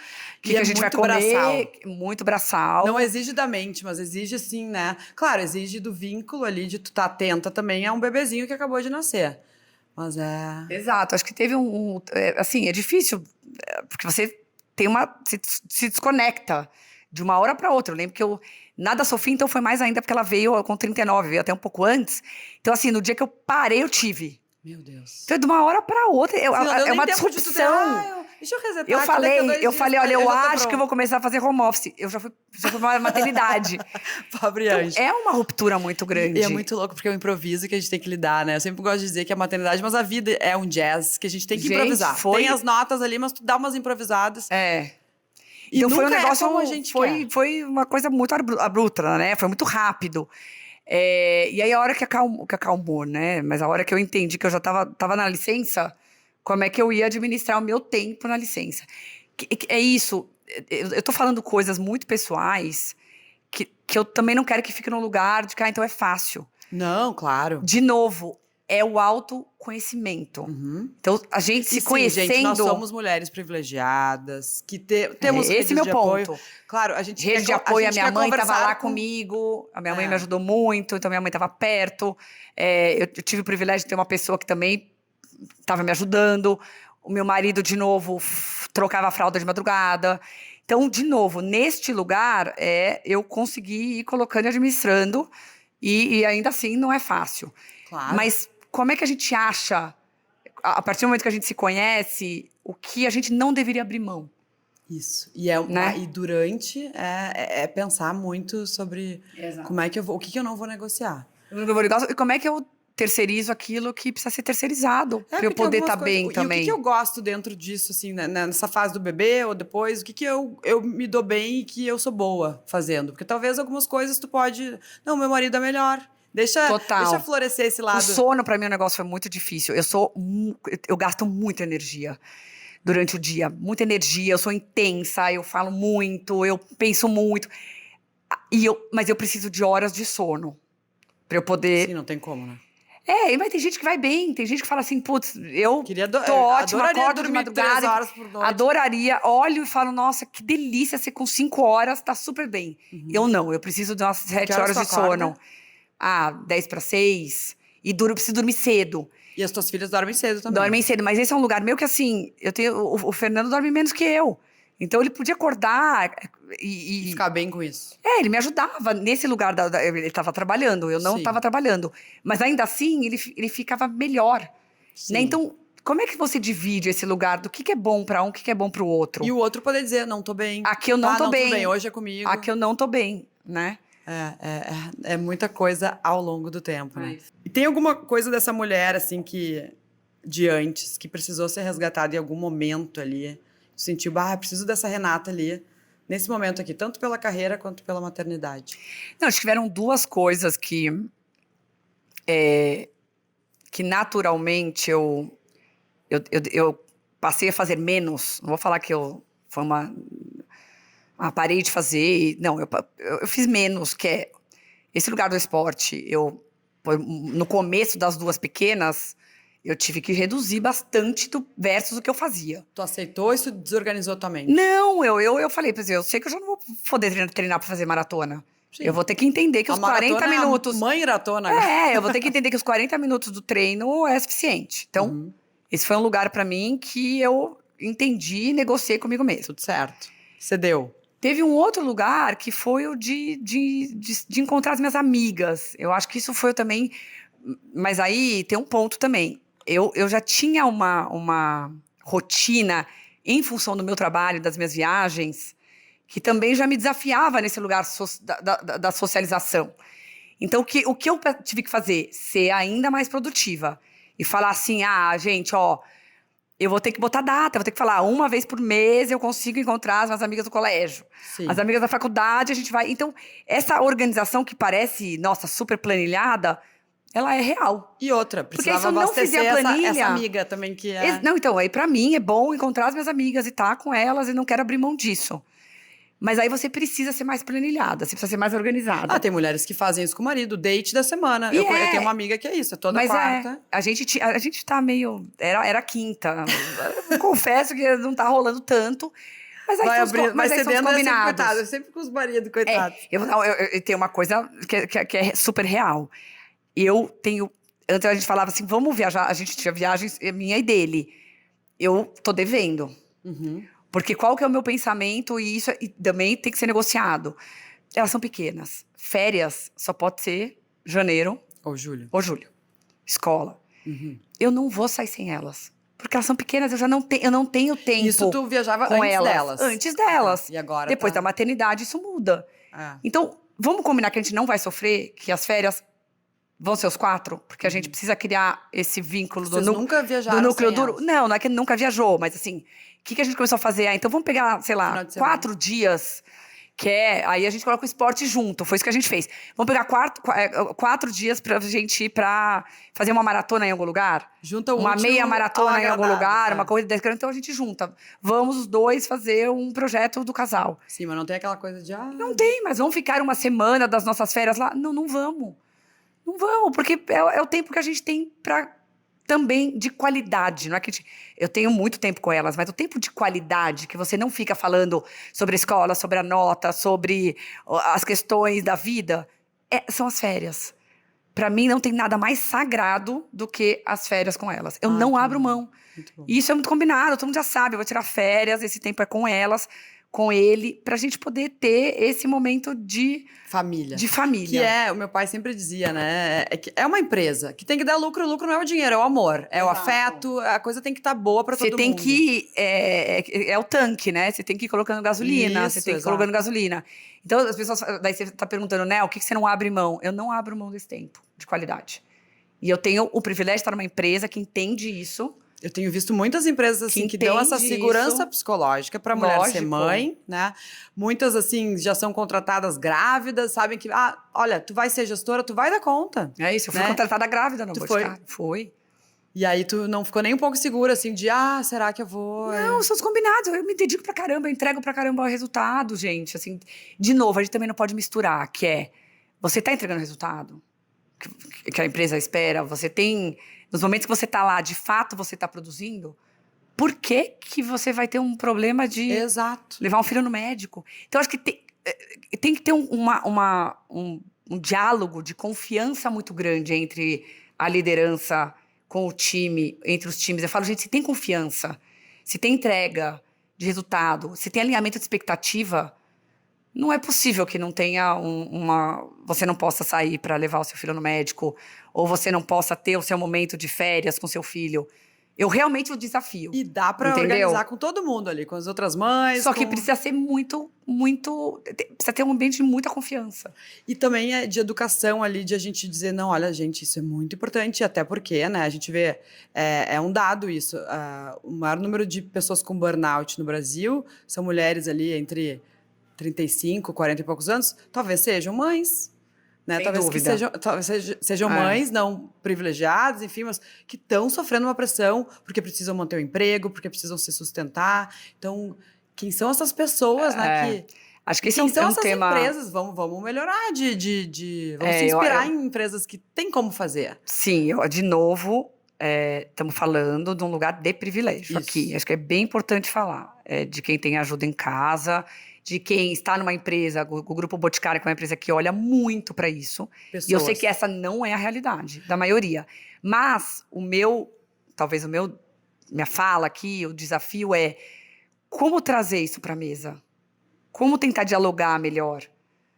E que é a gente vai muito comer, braçal. muito braçal. Não exige da mente, mas exige sim, né? Claro, exige do vínculo ali, de tu estar atenta também a um bebezinho que acabou de nascer. Mas é... Exato, acho que teve assim, é difícil, porque você se desconecta de uma hora para outra. Eu lembro que eu nada sofri, então foi mais ainda porque ela veio com 39, veio até um pouco antes. Então, assim, no dia que eu parei, eu tive. Meu Deus. Então, de uma hora para outra, Sim, não deu é nem uma tempo de tu ter, disrupção. deixa eu resetar Eu aqui, daqui a falei, 2 dias, olha, eu já tô acho que eu vou pronta. começar a fazer home office. Eu já fui para uma maternidade. Pobre Então, anjo. é uma ruptura muito grande. E é muito louco, porque é um improviso que a gente tem que lidar, né? Eu sempre gosto de dizer que é a maternidade, mas a vida é um jazz, que a gente tem que Gente, improvisar. foi- Tem as notas ali, mas tu dá umas improvisadas. É. E Então foi um nunca negócio, é como a gente quer. foi uma coisa muito abrupta, né? Foi muito rápido. E aí a hora que acalmou, né? Mas a hora que eu entendi que eu já tava na licença, como é que eu ia administrar o meu tempo na licença? É isso. Eu tô falando coisas muito pessoais que eu também não quero que fique no lugar de que, então é fácil. Não, claro. De novo, é o autoconhecimento. Então, a gente se E sim, conhecendo... gente, nós somos mulheres privilegiadas, que temos esse é redes meu de apoio. ponto. Claro, a gente Rede de apoio, a gente minha quer mãe estava conversar lá com... comigo, a minha mãe É. me ajudou muito, então minha mãe estava perto. Eu tive o privilégio de ter uma pessoa que também estava me ajudando. O meu marido, de novo, trocava a fralda de madrugada. Então, de novo, neste lugar, eu consegui ir colocando e administrando, e ainda assim não é fácil. Claro. Mas como é que a gente acha, a partir do momento que a gente se conhece, o que a gente não deveria abrir mão? Isso. Né? E durante é pensar muito sobre Exato. como é que eu vou, o que que eu não vou negociar. E como é que eu terceirizo aquilo que precisa ser terceirizado para eu porque poder algumas estar bem E também? o que que eu gosto dentro disso, assim, nessa fase do bebê ou depois, o que que eu me dou bem e que eu sou boa fazendo? Porque talvez algumas coisas tu pode... Não, meu marido é melhor. Deixa Total. florescer esse O lado. sono, para mim, é um negócio foi muito difícil. Eu gasto muita energia durante o dia. Muita energia, eu sou intensa, eu falo muito, eu penso muito. Mas eu preciso de horas de sono para eu poder... Sim, não tem como, né? Mas tem gente que vai bem, tem gente que fala assim, putz, eu tô eu ótima, adoraria acordo de dormir madrugada. 3 horas por noite. Adoraria, olho e falo, nossa, que delícia, você com 5 horas tá super bem. Eu não, eu preciso de umas 7 horas de tu acorda? sono. 10 para 6. E preciso dormir cedo. E as tuas filhas dormem cedo também. Dormem cedo, mas esse é um lugar meio que assim, o Fernando dorme menos que eu. Então ele podia acordar E ficar bem com isso. ele me ajudava nesse lugar, ele estava trabalhando, eu não Sim. estava trabalhando. Mas ainda assim, ele ficava melhor. Sim. Né? Então, como é que você divide esse lugar do que é bom para um, o que é bom para o outro? E o outro poder dizer, não tô bem. Aqui eu não tô bem. Tudo bem, hoje é comigo. Aqui eu não tô bem, né? É muita coisa ao longo do tempo, né? isso. E tem alguma coisa dessa mulher, assim, de antes, que precisou ser resgatada em algum momento ali? Sentiu, preciso dessa Renata ali, nesse momento aqui, tanto pela carreira quanto pela maternidade. Não, acho que tiveram duas coisas que naturalmente eu passei a fazer menos. Não vou falar que foi parei de fazer. Não, eu fiz menos, que é esse lugar do esporte. No começo das duas pequenas, eu tive que reduzir bastante versus o que eu fazia. Tu aceitou isso desorganizou tua mente? Não, eu falei pra você, eu sei que eu já não vou poder treinar pra fazer maratona. Sim. Eu vou ter que entender que os 40 minutos... Mãe maratona. Eu vou ter que entender que os 40 minutos do treino é suficiente. Então, esse foi um lugar pra mim que eu entendi e negociei comigo mesmo. Tudo certo. Cedeu. Teve um outro lugar que foi o de encontrar as minhas amigas. Eu acho que isso foi também... Mas aí tem um ponto também. Eu já tinha uma rotina em função do meu trabalho, das minhas viagens, que também já me desafiava nesse lugar da socialização. Então, o que eu tive que fazer? Ser ainda mais produtiva. E falar assim, gente, eu vou ter que botar data, vou ter que falar, uma vez por mês eu consigo encontrar as minhas amigas do colégio. Sim. As amigas da faculdade, a gente vai... Então, essa organização que parece, nossa, super planilhada, ela é real. E outra, Porque precisava se eu não fizer a planilha... essa amiga também que é... Não, então, aí pra mim é bom encontrar as minhas amigas e estar com elas e não quero abrir mão disso. Mas aí você precisa ser mais planilhada, você precisa ser mais organizada. Tem mulheres que fazem isso com o marido, date da semana. E Eu tenho uma amiga que é isso, é toda quarta. A gente tá meio... Era quinta. Eu confesso que não tá rolando tanto. Mas aí Vai são os cedendo combinados. coitado, sempre com os maridos, coitados. Eu tenho uma coisa que é super real. Eu tenho... Antes a gente falava assim, vamos viajar. A gente tinha viagens minha e dele. Eu tô devendo. Uhum. Porque qual que é o meu pensamento? E isso também tem que ser negociado. Elas são pequenas. Férias só pode ser janeiro Ou julho. Escola. Uhum. Eu não vou sair sem elas. Porque elas são pequenas, eu não tenho tempo. Isso tu viajava com antes elas. delas. Antes delas. E agora Depois da maternidade, isso muda. É. Então, vamos combinar que a gente não vai sofrer, que as férias vão ser os 4? Porque a gente precisa criar esse vínculo Vocês nunca viajaram do núcleo sem duro. elas? Não é que nunca viajou, mas assim, o que a gente começou a fazer? Então vamos pegar, sei lá, Final de semana. 4 dias, aí a gente coloca o esporte junto, foi isso que a gente fez. Vamos pegar 4 dias pra gente ir pra fazer uma maratona em algum lugar? Junta uma útil meia ao maratona em algum agradável, lugar, uma corrida de 10 km, então a gente junta. Vamos os dois fazer um projeto do casal. Sim, mas não tem aquela coisa de... Não tem, mas vamos ficar uma semana das nossas férias lá? Não vamos. Não vamos, porque é o tempo que a gente tem para também de qualidade. Não é que eu tenho muito tempo com elas, mas o tempo de qualidade, que você não fica falando sobre a escola, sobre a nota, sobre as questões da vida, são as férias. Para mim, não tem nada mais sagrado do que as férias com elas. Eu não abro mão. E isso é muito combinado, todo mundo já sabe. Eu vou tirar férias, esse tempo é com elas, com ele, pra gente poder ter esse momento de família. Que o meu pai sempre dizia, né? É uma empresa que tem que dar lucro. O lucro não é o dinheiro, é o amor, é o afeto, a coisa tem que estar boa pra todo mundo. Você tem que... É o tanque, né? Você tem que ir colocando gasolina, você tem que ir colocando gasolina. Então, as pessoas... Daí você tá perguntando, né? O que você não abre mão? Eu não abro mão desse tempo de qualidade. E eu tenho o privilégio de estar numa empresa que entende isso. Eu tenho visto muitas empresas assim que dão essa segurança psicológica para a mulher ser mãe, né? Muitas assim já são contratadas grávidas, sabem que olha, tu vai ser gestora, tu vai dar conta. É isso, eu fui contratada grávida no Boticário. Foi. E aí tu não ficou nem um pouco segura assim de será que eu vou? Não, são os combinados. Eu me dedico pra caramba, eu entrego pra caramba o resultado, gente. Assim, de novo, a gente também não pode misturar, que é você tá entregando o resultado que a empresa espera, você tem... Nos momentos que você tá lá, de fato, você tá produzindo, por que você vai ter um problema de levar um filho no médico? Então, acho que tem que ter um diálogo de confiança muito grande entre a liderança com o time, entre os times. Eu falo, gente, se tem confiança, se tem entrega de resultado, se tem alinhamento de expectativa, não é possível que não tenha você não possa sair para levar o seu filho no médico, ou você não possa ter o seu momento de férias com seu filho. Eu realmente o desafio. E dá para organizar com todo mundo ali, com as outras mães. Só que precisa ser precisa ter um ambiente de muita confiança. E também é de educação ali, de a gente dizer, não, olha, gente, isso é muito importante, até porque, né, a gente vê, é um dado isso, o maior número de pessoas com burnout no Brasil são mulheres ali entre 35, 40 e poucos anos, talvez sejam mães, né? Talvez sejam mães não privilegiadas, enfim, mas que estão sofrendo uma pressão porque precisam manter o emprego, porque precisam se sustentar. Então, quem são essas pessoas, né? Acho que esse é um tema... empresas? Vamos melhorar vamos se inspirar em empresas que têm como fazer. Sim, de novo, estamos falando de um lugar de privilégio aqui. Acho que é bem importante falar de quem tem ajuda em casa, de quem está numa empresa, o Grupo Boticário, que é uma empresa que olha muito para isso. Pessoas. E eu sei que essa não é a realidade da maioria. Mas talvez minha fala aqui, o desafio é como trazer isso para a mesa? Como tentar dialogar melhor?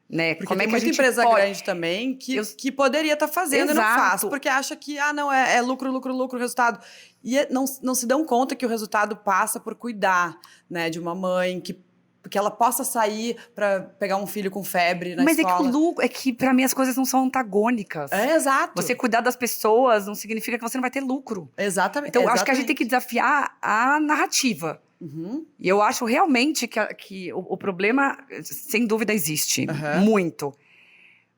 né? Porque Como tem é que a muita gente empresa pode... grande também que poderia estar fazendo e não faz. Exato. Porque acha que, não, é lucro, lucro, lucro, resultado. E não se dão conta que o resultado passa por cuidar, né, de uma mãe, que ela possa sair para pegar um filho com febre na Mas é que escola. é que pra mim as coisas não são antagônicas. Exato. Você cuidar das pessoas não significa que você não vai ter lucro. Exatamente. Então, eu acho que a gente tem que desafiar a narrativa. Uhum. E eu acho realmente que o problema, sem dúvida, existe. Muito.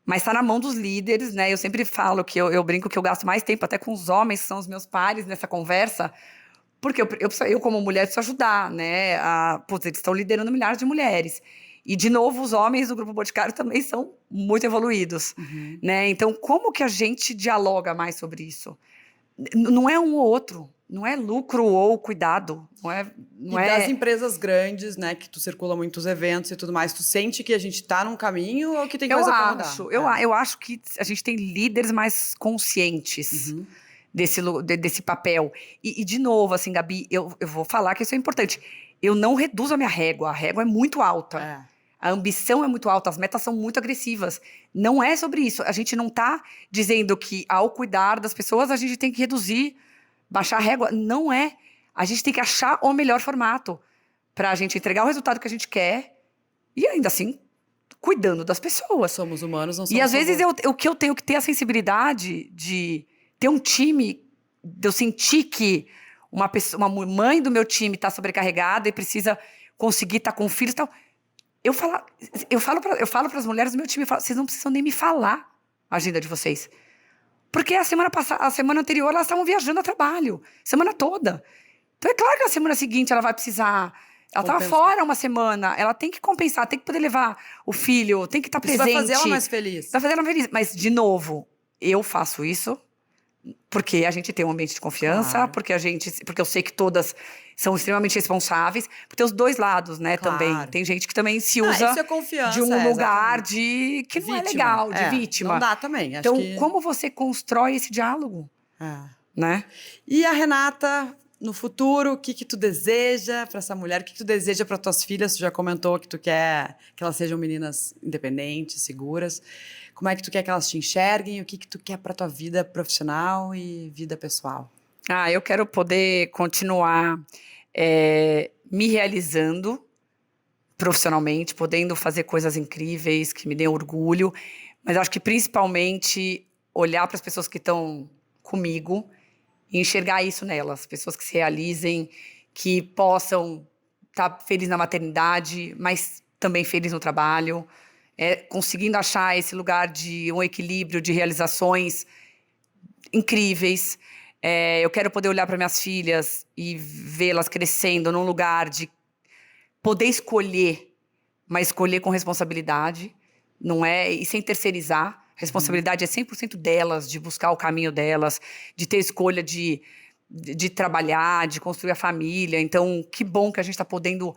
Mas está na mão dos líderes, né? Eu sempre falo que eu brinco que eu gasto mais tempo até com os homens, que são os meus pares, nessa conversa. Porque eu como mulher, preciso ajudar, né? Eles estão liderando milhares de mulheres. E, de novo, os homens do Grupo Boticário também são muito evoluídos, né? Então, como que a gente dialoga mais sobre isso? Não é um ou outro. Não é lucro ou cuidado. Não é... das empresas grandes, né, que tu circula muitos eventos e tudo mais, tu sente que a gente tá num caminho ou que tem coisa pra mudar? Eu acho que a gente tem líderes mais conscientes desse papel. E, de novo, assim, Gabi, eu vou falar que isso é importante. Eu não reduzo a minha régua. A régua é muito alta. A ambição é muito alta, as metas são muito agressivas. Não é sobre isso. A gente não está dizendo que, ao cuidar das pessoas, a gente tem que reduzir, baixar a régua. Não é. A gente tem que achar o melhor formato para a gente entregar o resultado que a gente quer e, ainda assim, cuidando das pessoas. Somos humanos, não somos E, às vezes, o que eu tenho que ter a sensibilidade de ter um time, de eu sentir que uma mãe do meu time está sobrecarregada e precisa conseguir estar com filhos e tal. Eu falo para as mulheres do meu time, vocês não precisam nem me falar a agenda de vocês. Porque a semana anterior, elas estavam viajando a trabalho, semana toda. Então, é claro que a semana seguinte ela vai precisar... Ela estava fora uma semana, ela tem que compensar, tem que poder levar o filho, tem que estar presente. Isso vai fazer ela mais feliz. Vai fazer ela feliz. Mas, de novo, eu faço isso porque a gente tem um ambiente de confiança, porque eu sei que todas são extremamente responsáveis, porque tem os dois lados, né, também. Tem gente que também se usa isso é confiança, de um lugar que não é legal, de vítima. Não dá também. Então, como você constrói esse diálogo? Né? E a Renata, no futuro, o que tu deseja para essa mulher? O que tu deseja para tuas filhas? Tu já comentou que tu quer que elas sejam meninas independentes, seguras. Como é que tu quer que elas te enxerguem? O que tu quer para tua vida profissional e vida pessoal? Eu quero poder continuar me realizando profissionalmente, podendo fazer coisas incríveis que me dêem orgulho, mas acho que principalmente olhar para as pessoas que estão comigo e enxergar isso nelas, pessoas que se realizem, que possam estar felizes na maternidade, mas também felizes no trabalho, conseguindo achar esse lugar de um equilíbrio de realizações incríveis. Eu quero poder olhar para minhas filhas e vê-las crescendo num lugar de poder escolher, mas escolher com responsabilidade, não é? E sem terceirizar. A responsabilidade é 100% delas, de buscar o caminho delas, de ter escolha de trabalhar, de construir a família. Então, que bom que a gente está podendo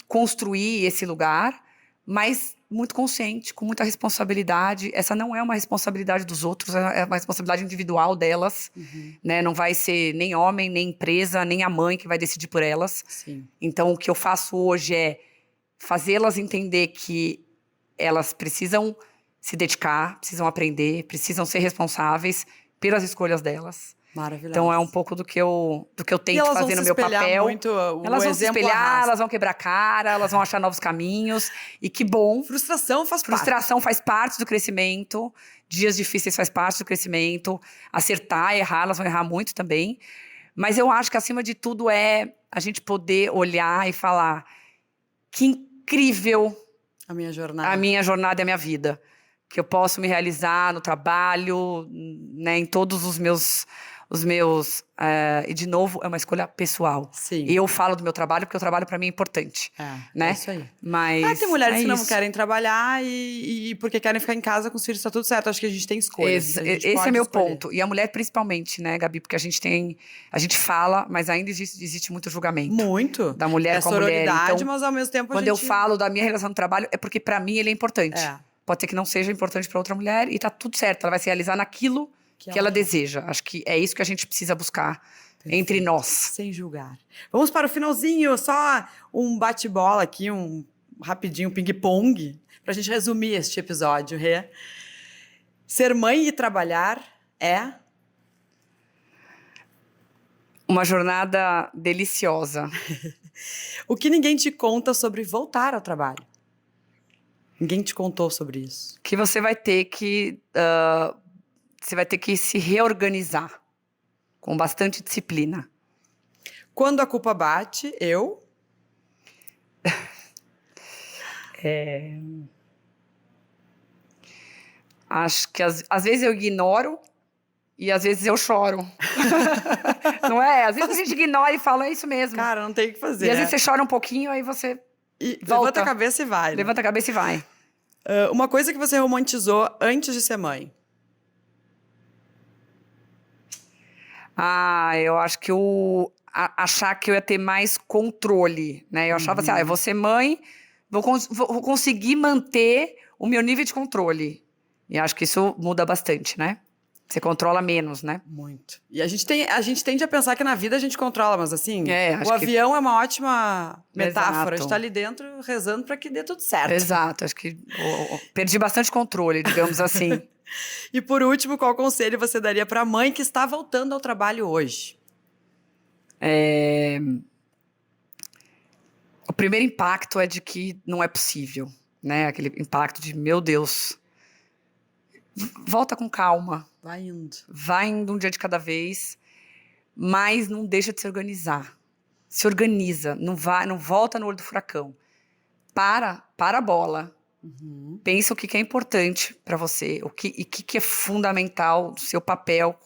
construir esse lugar, mas muito consciente, com muita responsabilidade. Essa não é uma responsabilidade dos outros, é uma responsabilidade individual delas. Né? Não vai ser nem homem, nem empresa, nem a mãe que vai decidir por elas. Sim. Então, o que eu faço hoje é fazê-las entender que elas precisam se dedicar, precisam aprender, precisam ser responsáveis pelas escolhas delas. Maravilhoso. Então, é um pouco do que eu tento fazer no meu papel. Elas vão se espelhar, elas vão quebrar a cara, elas vão achar novos caminhos. E que bom. Frustração faz parte. Frustração faz parte do crescimento. Dias difíceis faz parte do crescimento. Acertar, errar, elas vão errar muito também. Mas eu acho que, acima de tudo, é a gente poder olhar e falar: que incrível a minha jornada e a minha vida. Que eu posso me realizar no trabalho, né, em todos os meus... e, de novo, é uma escolha pessoal. Sim. E eu falo do meu trabalho porque o trabalho, para mim, é importante. Né? É isso aí. Mas tem mulheres que não querem trabalhar e porque querem ficar em casa com os filhos, tá tudo certo. Acho que a gente tem escolha. Esse é meu ponto. E a mulher, principalmente, né, Gabi? Porque a gente fala, mas ainda existe muito julgamento. Muito. Da mulher com a mulher. Então, mas ao mesmo tempo quando eu falo da minha relação no trabalho, é porque, para mim, ele é importante. Pode ser que não seja importante para outra mulher e tá tudo certo. Ela vai se realizar naquilo que ela deseja. Acho que é isso que a gente precisa buscar entre nós. Sem julgar. Vamos para o finalzinho, só um bate-bola aqui, rapidinho ping-pong pra gente resumir este episódio, Rê. Ser mãe e trabalhar é... Uma jornada deliciosa. O que ninguém te conta sobre voltar ao trabalho? Ninguém te contou sobre isso. Que você vai ter que se reorganizar com bastante disciplina. Quando a culpa bate, eu... Acho que às vezes eu ignoro e às vezes eu choro. Não é? Às vezes a gente ignora e fala, é isso mesmo. Cara, não tem o que fazer. E às vezes você chora um pouquinho, aí você E volta. levanta a cabeça e vai. Né? levanta a cabeça e vai. Uma coisa que você romantizou antes de ser mãe. Eu acho que achar que eu ia ter mais controle, né? Eu achava assim, eu vou ser mãe, vou conseguir manter o meu nível de controle. E acho que isso muda bastante, né? Você controla menos, né? Muito. E a gente tende a pensar que na vida a gente controla, mas assim, acho o avião é uma ótima metáfora. A gente Exato. tá ali dentro rezando pra que dê tudo certo. Exato, acho que perdi bastante controle, digamos assim. E por último, qual conselho você daria pra mãe que está voltando ao trabalho hoje? O primeiro impacto é de que não é possível, né? Aquele impacto de, meu Deus, volta com calma, vai indo um dia de cada vez, mas não deixa de se organizar. Se organiza, não volta no olho do furacão. Para a bola. Pensa o que é importante para você, o que é fundamental, o seu papel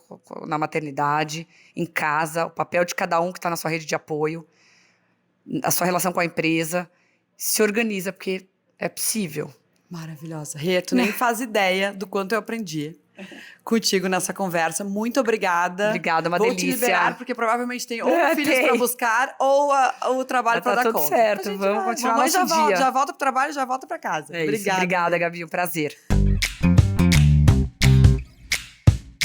na maternidade, em casa, o papel de cada um que está na sua rede de apoio, a sua relação com a empresa. Se organiza, porque é possível. Maravilhosa. Rê, tu nem faz ideia do quanto eu aprendi contigo nessa conversa. Muito obrigada. Obrigada, uma Vou delícia. te liberar, porque provavelmente tem ou filhos tem. para buscar ou o trabalho para Tá dar tudo conta. certo, A gente vamos vai. continuar Mamãe nosso dia. já volta pro trabalho, já volta para casa. É isso. Obrigada, Gabi, um prazer.